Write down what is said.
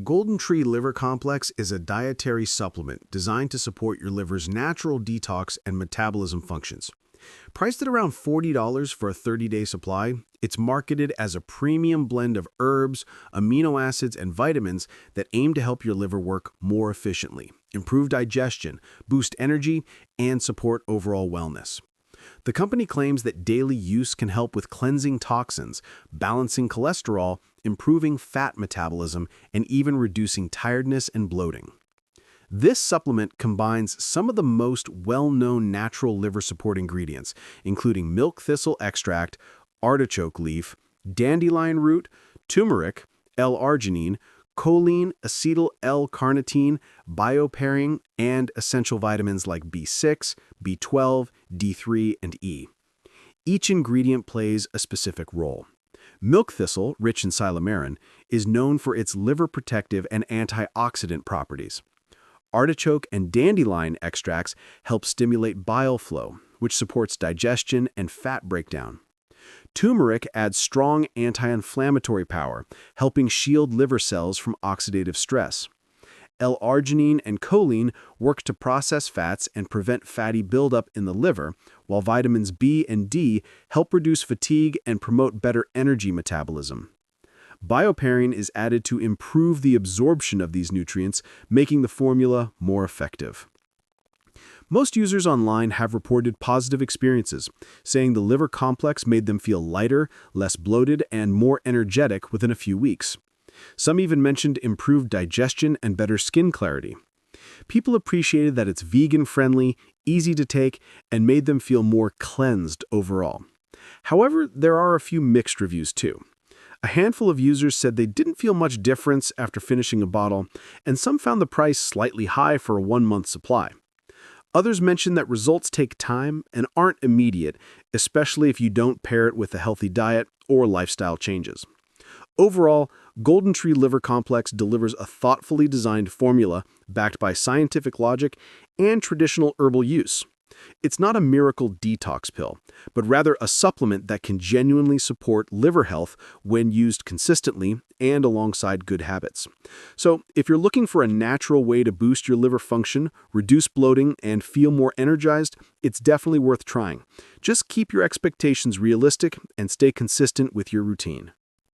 Golden Tree Liver Complex is a dietary supplement designed to support your liver's natural detox and metabolism functions. Priced at around $40 for a 30-day supply, it's marketed as a premium blend of herbs, amino acids, and vitamins that aim to help your liver work more efficiently, improve digestion, boost energy, and support overall wellness. The company claims that daily use can help with cleansing toxins, balancing cholesterol, improving fat metabolism, and even reducing tiredness and bloating. This supplement combines some of the most well-known natural liver support ingredients, including milk thistle extract, artichoke leaf, dandelion root, turmeric, L-arginine, choline, acetyl L-carnitine, bioperine, and essential vitamins like B6, B12, D3, and E. Each ingredient plays a specific role. Milk thistle, rich in silymarin, is known for its liver protective and antioxidant properties. Artichoke and dandelion extracts help stimulate bile flow, which supports digestion and fat breakdown. Turmeric adds strong anti-inflammatory power, helping shield liver cells from oxidative stress. L-arginine and choline work to process fats and prevent fatty buildup in the liver, while vitamins B and D help reduce fatigue and promote better energy metabolism. Bioperine is added to improve the absorption of these nutrients, making the formula more effective. Most users online have reported positive experiences, saying the liver complex made them feel lighter, less bloated, and more energetic within a few weeks. Some even mentioned improved digestion and better skin clarity. People appreciated that it's vegan-friendly, easy to take, and made them feel more cleansed overall. However, there are a few mixed reviews too. A handful of users said they didn't feel much difference after finishing a bottle, and some found the price slightly high for a 1-month supply. Others mentioned that results take time and aren't immediate, especially if you don't pair it with a healthy diet or lifestyle changes. Overall, Golden Tree Liver Complex delivers a thoughtfully designed formula backed by scientific logic and traditional herbal use. It's not a miracle detox pill, but rather a supplement that can genuinely support liver health when used consistently and alongside good habits. So, if you're looking for a natural way to boost your liver function, reduce bloating, and feel more energized, it's definitely worth trying. Just keep your expectations realistic and stay consistent with your routine.